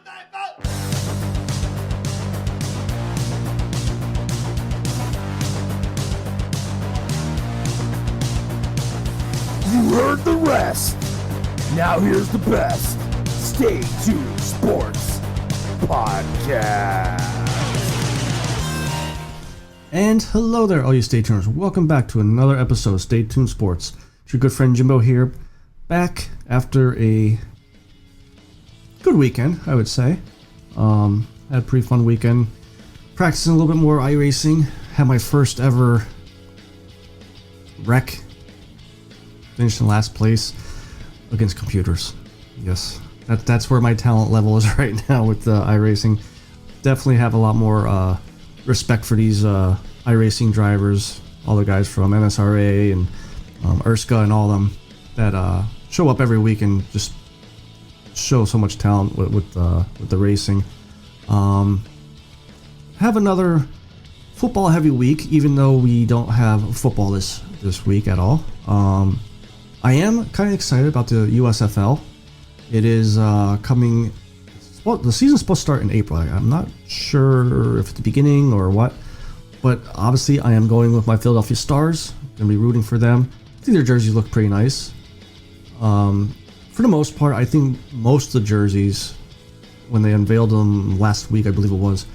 You heard the rest. Now here's the best. Stay Tuned Sports Podcast. And hello there, all you Stay Tuners. Welcome back to another episode of Stay Tuned Sports. It's your good friend Jimbo here, back after a good weekend, I would say. Had a pretty fun weekend. Practicing a little bit more iRacing. Had my first ever wreck. Finished in last place against computers. Yes, that's where my talent level is right now with iRacing. Definitely have a lot more respect for these iRacing drivers, all the guys from NSRA and Erska and all of them that show up every week and just show so much talent with the racing. Have another football heavy week, even though we don't have football this week at all. I am kind of excited about the USFL. It is coming. Well, the season's supposed to start in April. I'm not sure if it's the beginning or what, but obviously I am going with my Philadelphia Stars. Gonna be rooting for them. I think their jerseys look pretty nice. For the most part, I think most of the jerseys, when they unveiled them last week, I believe it was,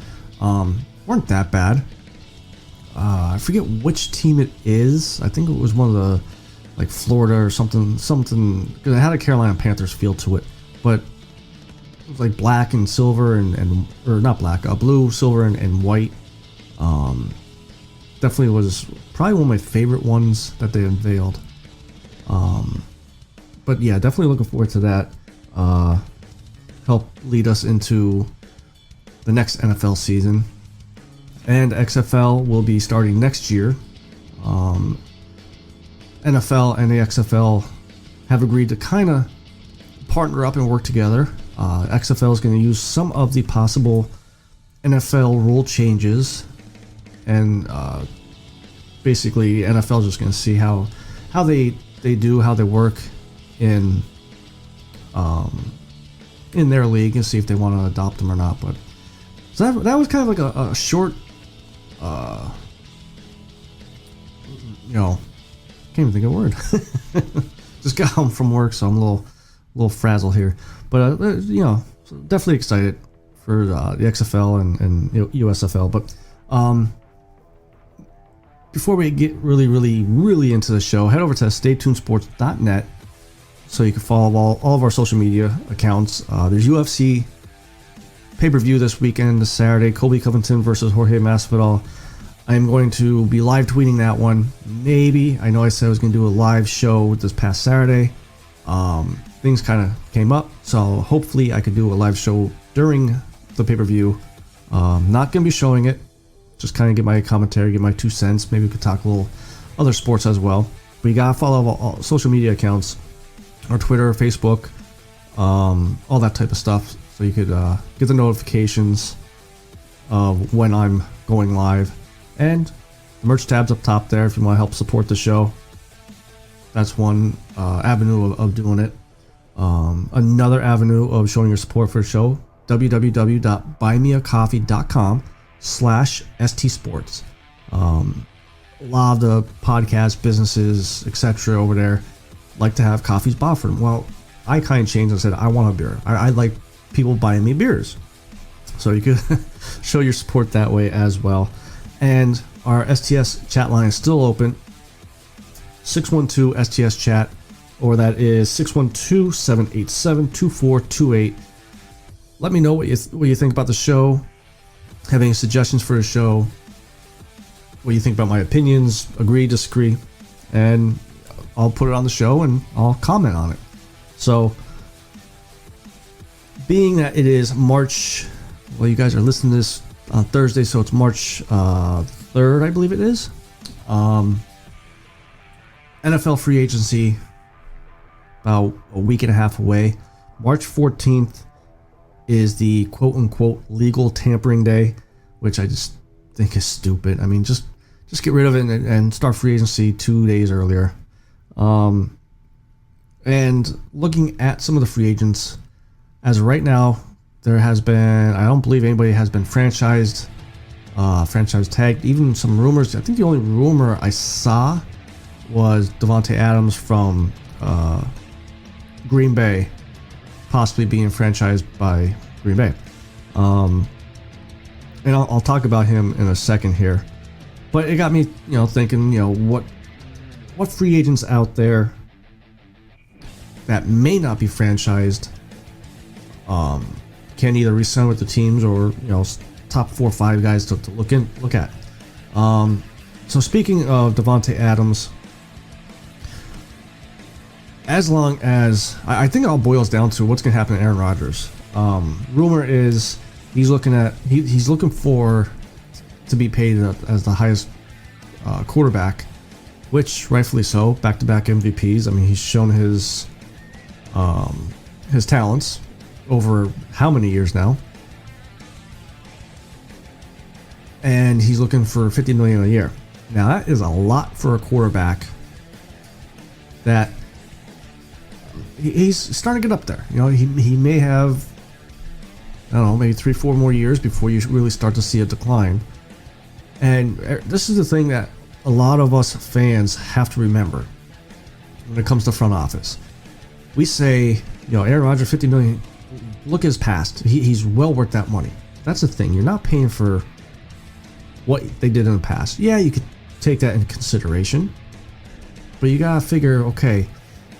weren't that bad. I forget which team it is. I think it was one of the, like Florida or something, because it had a Carolina Panthers feel to it, but it was like black and silver or not black, blue, silver, and white. Definitely was probably one of my favorite ones that they unveiled. But yeah, definitely looking forward to that. Help lead us into the next NFL season. And XFL will be starting next year. NFL and the XFL have agreed to kind of partner up and work together. XFL is going to use some of the possible NFL rule changes, and basically NFL is just going to see how they work in their league and see if they want to adopt them or not. But so that was kind of like a short, can't even think of a word. Just got home from work, so I'm a little frazzled here. But definitely excited for the XFL and USFL. But before we get really into the show, head over to staytunesports.net so you can follow all of our social media accounts. There's UFC pay-per-view this weekend, this Saturday, Colby Covington versus Jorge Masvidal. I am going to be live tweeting that one. Maybe. I know I said I was going to do a live show this past Saturday. Things kind of came up, so hopefully I could do a live show during the pay-per-view. Not going to be showing it. Just kind of get my commentary, get my 2 cents. Maybe we could talk a little other sports as well. But you got to follow all social media accounts, our Twitter, Facebook, all that type of stuff, so you could get the notifications of when I'm going live. And the merch tab's up top there if you want to help support the show. That's one avenue of doing it. Another avenue of showing your support for the show, www.buymeacoffee.com/stsports. A lot of the podcast businesses, etc. over there like to have coffees bought for them. Well, I kind of changed and said I want a beer. I like people buying me beers. So you could show your support that way as well. And our STS chat line is still open. 612 STS chat, or that is 612-787-2428. Let me know what you think about the show. Have any suggestions for the show? What you think about my opinions? Agree, disagree, and I'll put it on the show and I'll comment on it. So, being that it is March, well, you guys are listening to this on Thursday, so it's March 3rd, I believe it is. NFL free agency about a week and a half away. March 14th is the quote-unquote legal tampering day, which I just think is stupid. I mean, just get rid of it and start free agency 2 days earlier. And looking at some of the free agents, as of right now, there has been, I don't believe anybody has been franchise tagged. Even some rumors. I think the only rumor I saw was Davante Adams from Green Bay possibly being franchised by Green Bay. And I'll talk about him in a second here. But it got me, thinking, what free agents out there that may not be franchised can either re-sign with the teams or top 4 or 5 guys to look at. So speaking of Davante Adams, as long as I think it all boils down to what's going to happen to Aaron Rodgers. Rumor is he's looking for to be paid as the highest quarterback, which rightfully so. Back-to-back MVPs. I mean, he's shown his talents over how many years now, and he's looking for $50 million a year. Now that is a lot for a quarterback. That he's starting to get up there. He may have, I don't know, maybe 3-4 more years before you really start to see a decline. And this is the thing that a lot of us fans have to remember when it comes to front office. We say, Aaron Rodgers, $50 million. Look at his past. He's well worth that money. That's the thing. You're not paying for what they did in the past. Yeah, you could take that into consideration, but you gotta figure, okay,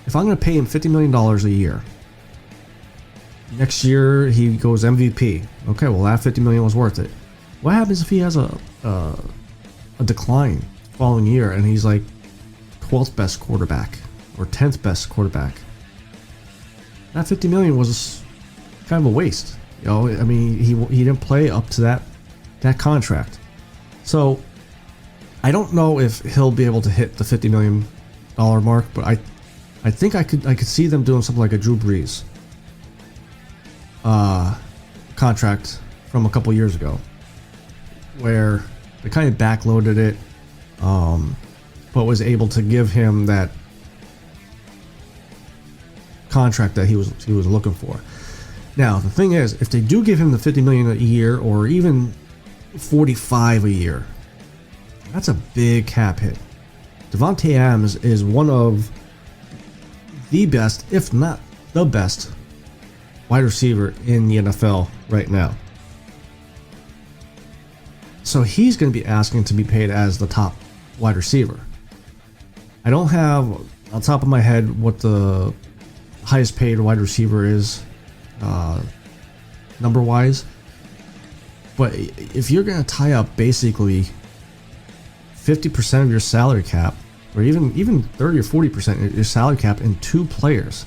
if I'm gonna pay him $50 million a year, next year he goes MVP. Okay, well that $50 million was worth it. What happens if he has a decline following year and he's like 12th best quarterback or 10th best quarterback? That $50 million was kind of a waste. I mean, he didn't play up to that contract. So I don't know if he'll be able to hit the $50 million mark, but I think I could see them doing something like a Drew Brees contract from a couple years ago, where they kind of backloaded it, but was able to give him that contract that he was looking for. Now the thing is, if they do give him the $50 million a year or even 45 a year, that's a big cap hit. Davante Adams is one of the best, if not the best, wide receiver in the NFL right now. So he's going to be asking to be paid as the top wide receiver. I don't have on top of my head what the highest paid wide receiver is number wise, but if you're going to tie up basically 50% of your salary cap, or even 30 or 40% of your salary cap in 2 players,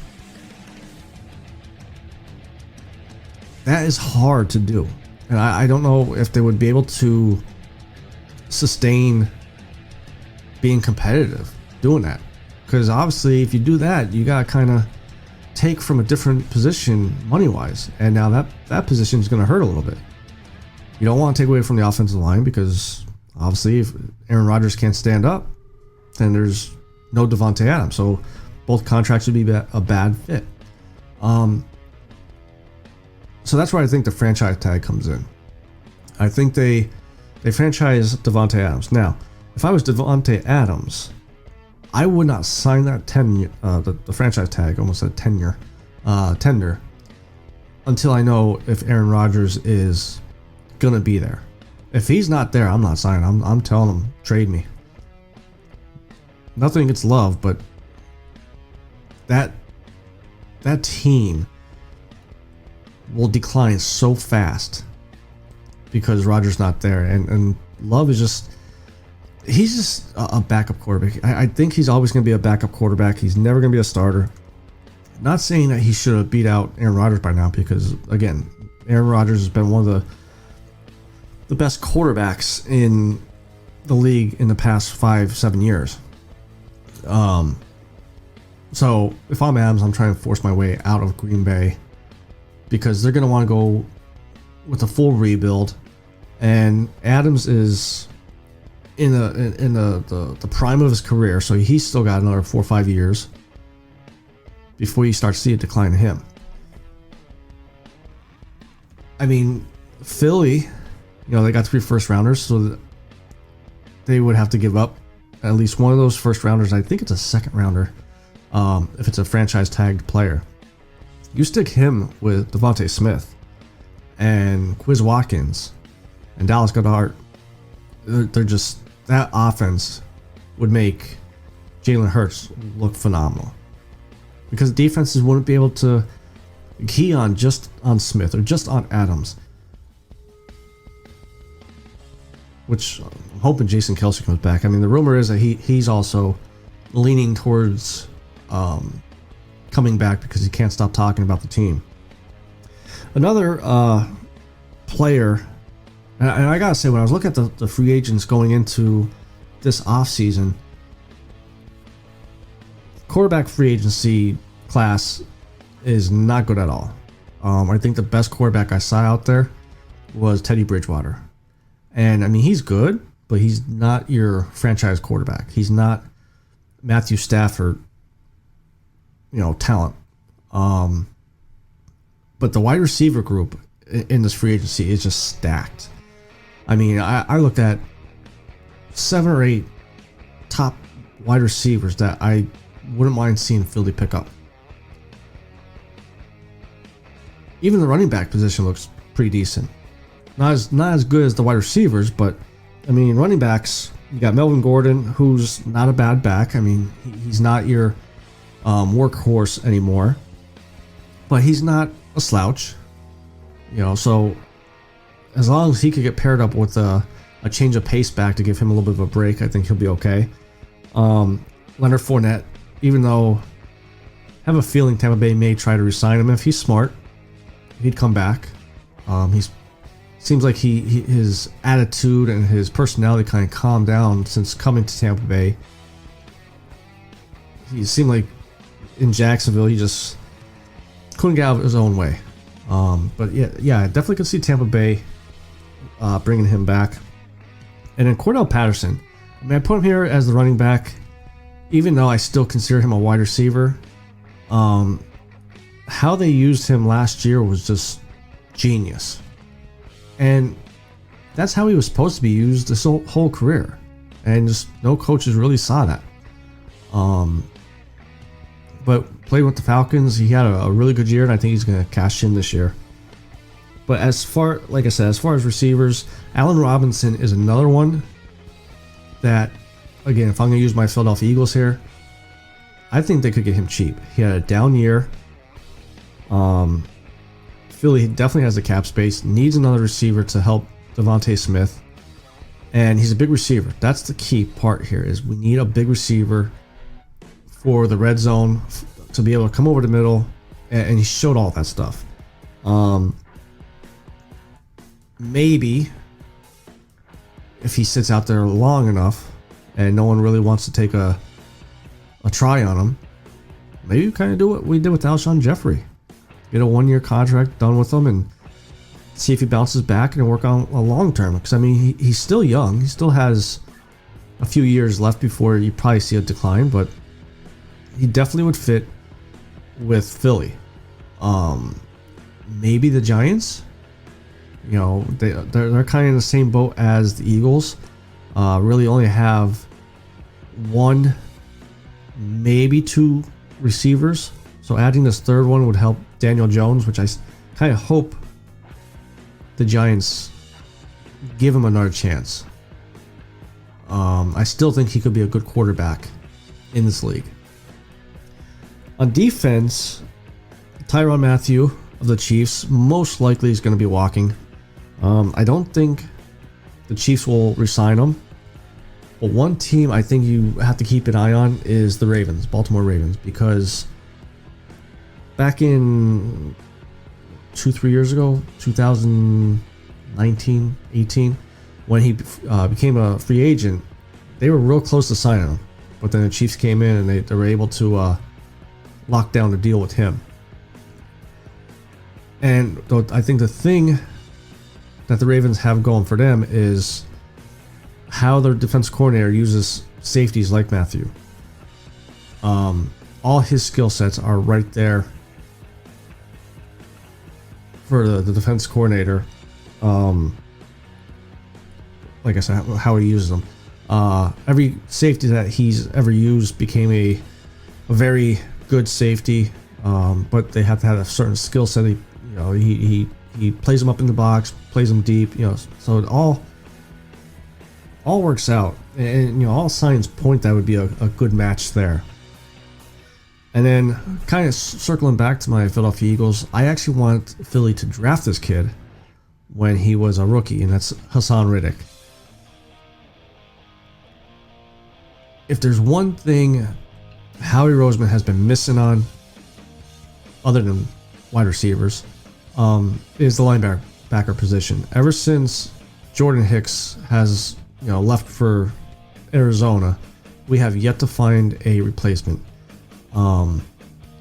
that is hard to do. And I don't know if they would be able to sustain being competitive doing that. Because obviously if you do that, you got to kind of take from a different position money-wise. And now that position is going to hurt a little bit. You don't want to take away from the offensive line, because obviously if Aaron Rodgers can't stand up, then there's no Davante Adams. So both contracts would be a bad fit. So that's where I think the franchise tag comes in. I think they franchise Davante Adams. Now, if I was Davante Adams, I would not sign that the franchise tag, almost said tender, until I know if Aaron Rodgers is gonna be there. If he's not there, I'm not signing. I'm telling him, trade me. Nothing against Love, but that team will decline so fast because Rodgers not there, and Love is he's just a backup quarterback. I think he's always going to be a backup quarterback. He's never going to be a starter. Not saying that he should have beat out Aaron Rodgers by now, because again, Aaron Rodgers has been one of the best quarterbacks in the league in the past 5-7 years. So if I'm Adams, I'm trying to force my way out of Green Bay, because they're going to want to go with a full rebuild, and Adams is in the prime of his career, so he's still got another 4 or 5 years before you start to see a decline in him. I mean, Philly, they got 3 first rounders, so they would have to give up at least one of those first rounders. I think it's a second rounder if it's a franchise tagged player. You stick him with Devontae Smith and Quiz Watkins and Dallas Goedert. They're just, that offense would make Jalen Hurts look phenomenal, because defenses wouldn't be able to key on just on Smith or just on Adams, which I'm hoping Jason Kelce comes back. I mean, the rumor is that he's also leaning towards coming back because he can't stop talking about the team. Another player, and I gotta say, when I was looking at the free agents going into this offseason, quarterback free agency class is not good at all. I think the best quarterback I saw out there was Teddy Bridgewater. And I mean, he's good, but he's not your franchise quarterback. He's not Matthew Stafford, talent. But the wide receiver group in this free agency is just stacked. I mean, I looked at 7 or 8 top wide receivers that I wouldn't mind seeing Philly pick up. Even the running back position looks pretty decent. Not as good as the wide receivers, but I mean, running backs, you got Melvin Gordon, who's not a bad back. I mean, he's not your workhorse anymore, but he's not a slouch. So as long as he could get paired up with a change of pace back to give him a little bit of a break, I think he'll be okay. Leonard Fournette, even though I have a feeling Tampa Bay may try to re-sign him, if he's smart, he'd come back. Seems like his attitude and his personality kind of calmed down since coming to Tampa Bay. He seemed like in Jacksonville he just couldn't get out of his own way. But yeah, I definitely could see Tampa Bay bringing him back. And then Cordell Patterson, I mean, I put him here as the running back, even though I still consider him a wide receiver. How they used him last year was just genius. And that's how he was supposed to be used this whole career. And just no coaches really saw that. But played with the Falcons. He had a really good year, and I think he's going to cash in this year. But like I said, as far as receivers, Allen Robinson is another one that, again, if I'm going to use my Philadelphia Eagles here, I think they could get him cheap. He had a down year. Philly definitely has the cap space, needs another receiver to help Devontae Smith, and he's a big receiver. That's the key part here, is we need a big receiver for the red zone to be able to come over the middle, and he showed all that stuff. Maybe if he sits out there long enough and no one really wants to take a try on him, maybe we kind of do what we did with Alshon Jeffrey. Get a 1-year contract done with him and see if he bounces back and work on a long term. Because I mean, he's still young. He still has a few years left before you probably see a decline, but he definitely would fit with Philly. Maybe the Giants. They're kind of in the same boat as the Eagles. Really only have 1, maybe 2 receivers. So adding this third one would help Daniel Jones, which I kind of hope the Giants give him another chance. I still think he could be a good quarterback in this league. On defense, Tyrann Mathieu of the Chiefs most likely is going to be walking. I don't think the Chiefs will re-sign him. But one team I think you have to keep an eye on is the Ravens, Baltimore Ravens, because back in 2-3 years ago, 2019, 18, when he became a free agent, they were real close to signing him. But then the Chiefs came in and they were able to lock down the deal with him. And I think the thing that the Ravens have going for them is how their defense coordinator uses safeties like Mathieu. All his skill sets are right there for the defense coordinator. Like I said, how he uses them. Every safety that he's ever used became a very good safety, but they have to have a certain skill set. He plays them up in the box, plays them deep. So it all works out, and all signs point that would be a good match there. And then, kind of circling back to my Philadelphia Eagles, I actually want Philly to draft this kid when he was a rookie, and that's Hassan Riddick. If there's one thing Howie Roseman has been missing on, other than wide receivers, is the linebacker position. Ever since Jordan Hicks has left for Arizona, we have yet to find a replacement.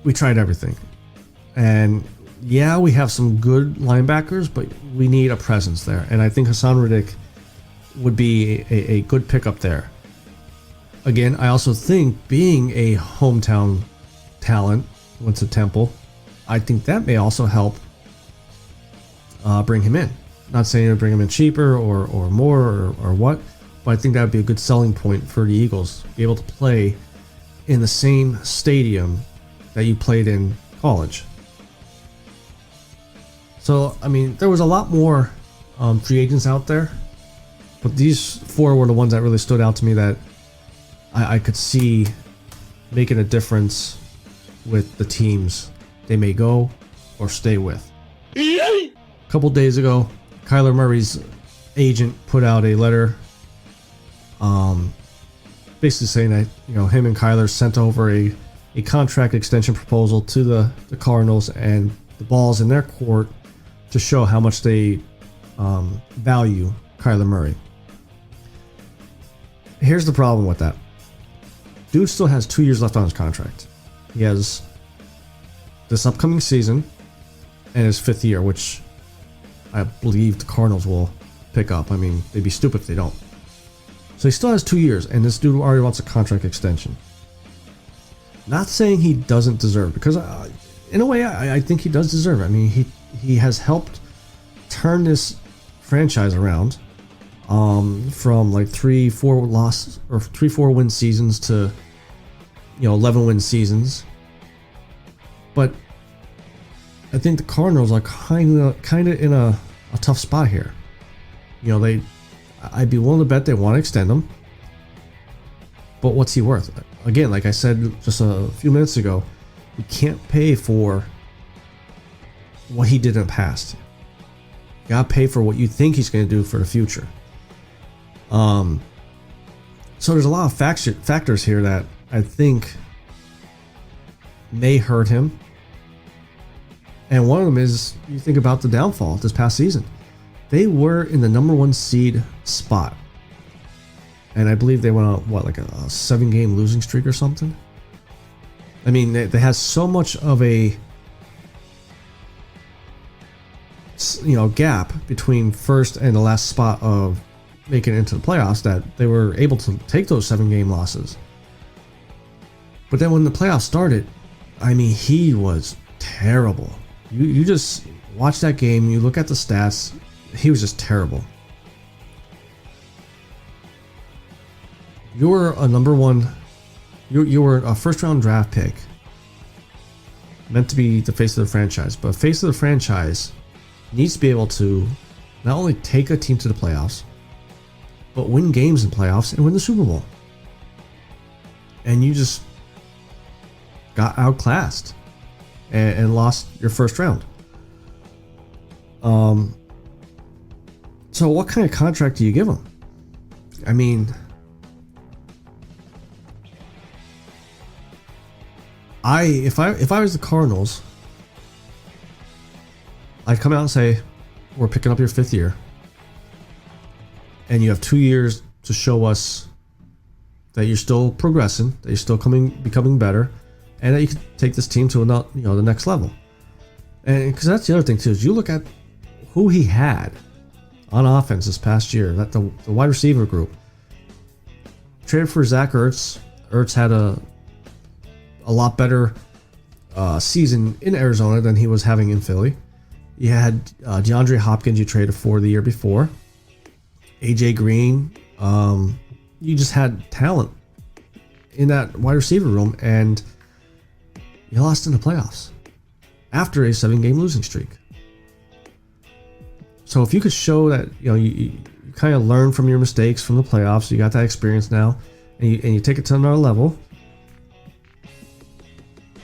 We tried everything, and yeah, we have some good linebackers, but we need a presence there, and I think Hassan Riddick would be a good pickup there. Again, I also think being a hometown talent, went to Temple, I think that may also help bring him in. Not saying to bring him in cheaper or more or what, but I think that would be a good selling point for the Eagles. Be able to play in the same stadium that you played in college. So, I mean, there was a lot more free agents out there, but these four were the ones that really stood out to me that I could see making a difference with the teams they may go or stay with. A couple days ago, Kyler Murray's agent put out a letter basically saying that him and Kyler sent over a contract extension proposal to the Cardinals, and the ball's in their court to show how much they value Kyler Murray. Here's the problem with that. Dude still has 2 years left on his contract. He has this upcoming season and his 5th year, which I believe the Cardinals will pick up. I mean, they'd be stupid if they don't. So he still has 2 years, and this dude already wants a contract extension. Not saying he doesn't deserve it, because in a way, I think he does deserve it. I mean, he has helped turn this franchise around. From like 3-4 win seasons to 11 win seasons, but I think the Cardinals are kind of in a tough spot here. I'd be willing to bet they want to extend him, but what's he worth? Again, like I said just a few minutes ago, you can't pay for what he did in the past. You gotta pay for what you think he's going to do for the future. So there's a lot of factors here that I think may hurt him. And one of them is, you think about the downfall this past season. They were in the number 1 seed spot. And I believe they went on, like a 7-game losing streak or something? I mean, they had so much of a gap between first and the last spot of making it into the playoffs that they were able to take those 7-game losses. But then when the playoffs started, I mean, he was terrible. You just watch that game, you look at the stats, he was just terrible. You were a number 1, you were a first-round draft pick, meant to be the face of the franchise, but face of the franchise needs to be able to not only take a team to the playoffs, but win games in playoffs and win the Super Bowl. And you just got outclassed and lost your first round. So what kind of contract do you give him? I mean, if I was the Cardinals, I'd come out and say, we're picking up your 5th year, and you have 2 years to show us that you're still progressing, that you're still becoming better, and that you can take this team to the next level. And because that's the other thing too, is you look at who he had on offense this past year, that the wide receiver group. Traded for Zach Ertz. Ertz had a lot better season in Arizona than he was having in Philly. You had DeAndre Hopkins you traded for the year before. AJ Green. You just had talent in that wide receiver room, and you lost in the playoffs after a 7-game losing streak. So if you could show that you kind of learn from your mistakes from the playoffs, you got that experience now, and you take it to another level,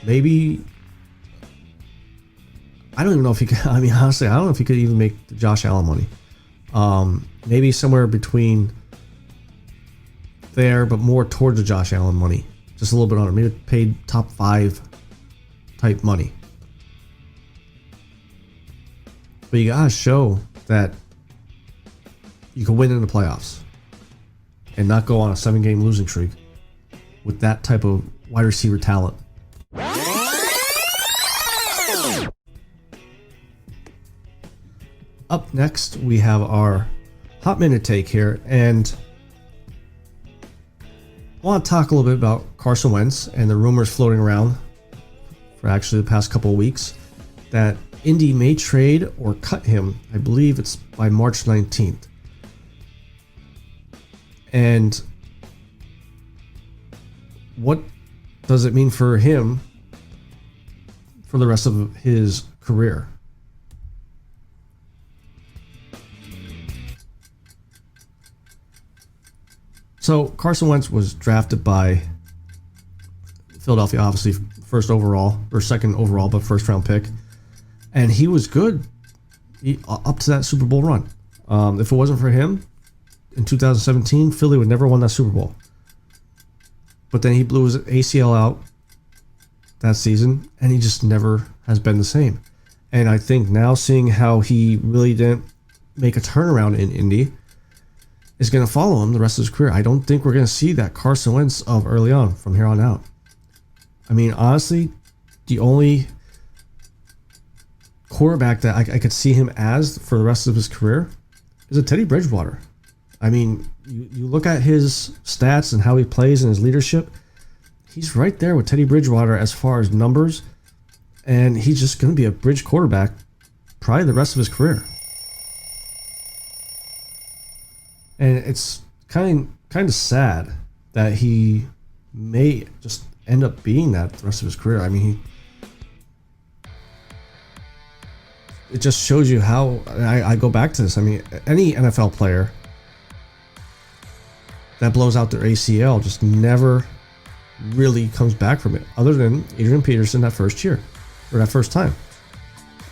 maybe. I don't even know if he could. I mean, honestly, I don't know if he could even make the Josh Allen money. Maybe somewhere between there, but more towards the Josh Allen money. Just a little bit on it. Maybe paid top 5 type money. But you gotta show that you can win in the playoffs and not go on a 7-game losing streak with that type of wide receiver talent. Up next, we have our hot minute take here, and I want to talk a little bit about Carson Wentz and the rumors floating around for actually the past couple of weeks that Indy may trade or cut him. I believe it's by March 19th. And what does it mean for him for the rest of his career? So Carson Wentz was drafted by Philadelphia, obviously first overall, or second overall, but first round pick. And he was good up to that Super Bowl run. If it wasn't for him, in 2017, Philly would never won that Super Bowl. But then he blew his ACL out that season, and he just never has been the same. And I think now, seeing how he really didn't make a turnaround in Indy, is going to follow him the rest of his career. I don't think we're going to see that Carson Wentz of early on from here on out. I mean, honestly, the only quarterback that I could see him as for the rest of his career is a Teddy Bridgewater. I mean, you look at his stats and how he plays and his leadership, he's right there with Teddy Bridgewater as far as numbers, and he's just going to be a bridge quarterback probably the rest of his career. And it's kind of sad that he may just end up being that the rest of his career. I mean, it just shows you how, I go back to this. I mean, any NFL player that blows out their ACL just never really comes back from it, other than Adrian Peterson that first year, or that first time.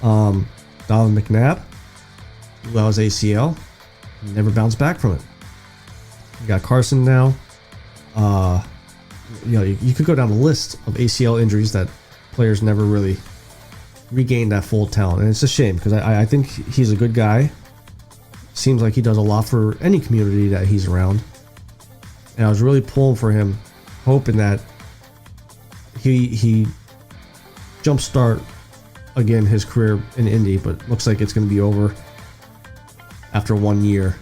Donovan McNabb blew out his ACL, never bounced back from it. You got Carson now. You could go down the list of ACL injuries that players never really regained that full talent, and it's a shame because I think he's a good guy. Seems like he does a lot for any community that he's around, and I was really pulling for him, hoping that he jumpstart again his career in Indy, but looks like it's going to be over after 1 year.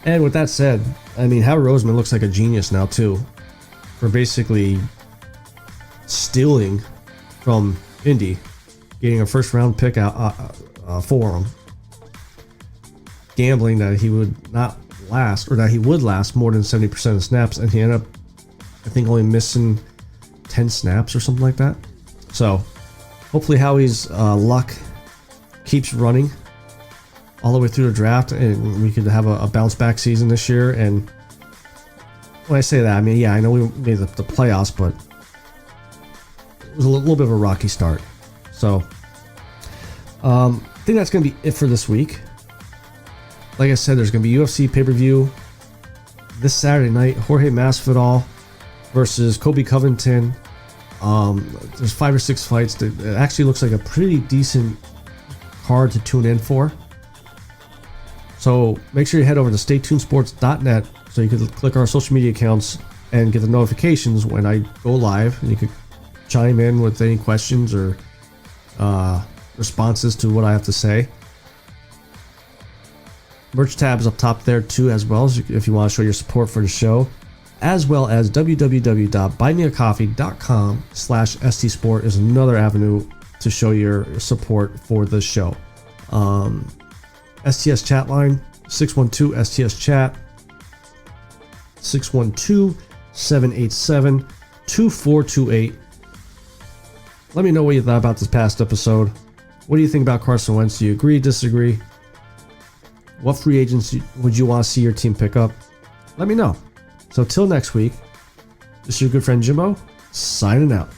And with that said, I mean, Howard Roseman looks like a genius now too, for basically stealing from Indy, getting a first round pick out for him, gambling that he would not last, or that he would last more than 70% of the snaps, and he ended up, I think, only missing 10 snaps or something like that. So hopefully Howie's luck keeps running all the way through the draft, and we could have a bounce back season this year. And when I say that, I mean, yeah, I know we made the playoffs, but it was a little bit of a rocky start. So I think that's going to be it for this week. Like I said, there's going to be UFC pay-per-view this Saturday night. Jorge Masvidal versus Colby Covington. There's 5 or 6 fights. It actually looks like a pretty decent card to tune in for. So make sure you head over to staytunesports.net so you can click our social media accounts and get the notifications when I go live, and you can chime in with any questions or responses to what I have to say. Merch tab is up top there too, as well, as if you want to show your support for the show, as well as www.buymeacoffee.com/stsport is another avenue to show your support for the show. STS chat line, 612 STS chat, 612-787-2428. Let me know what you thought about this past episode. What do you think about Carson Wentz? Do you agree, disagree? What free agents would you want to see your team pick up? Let me know. So till next week, this is your good friend Jimbo, signing out.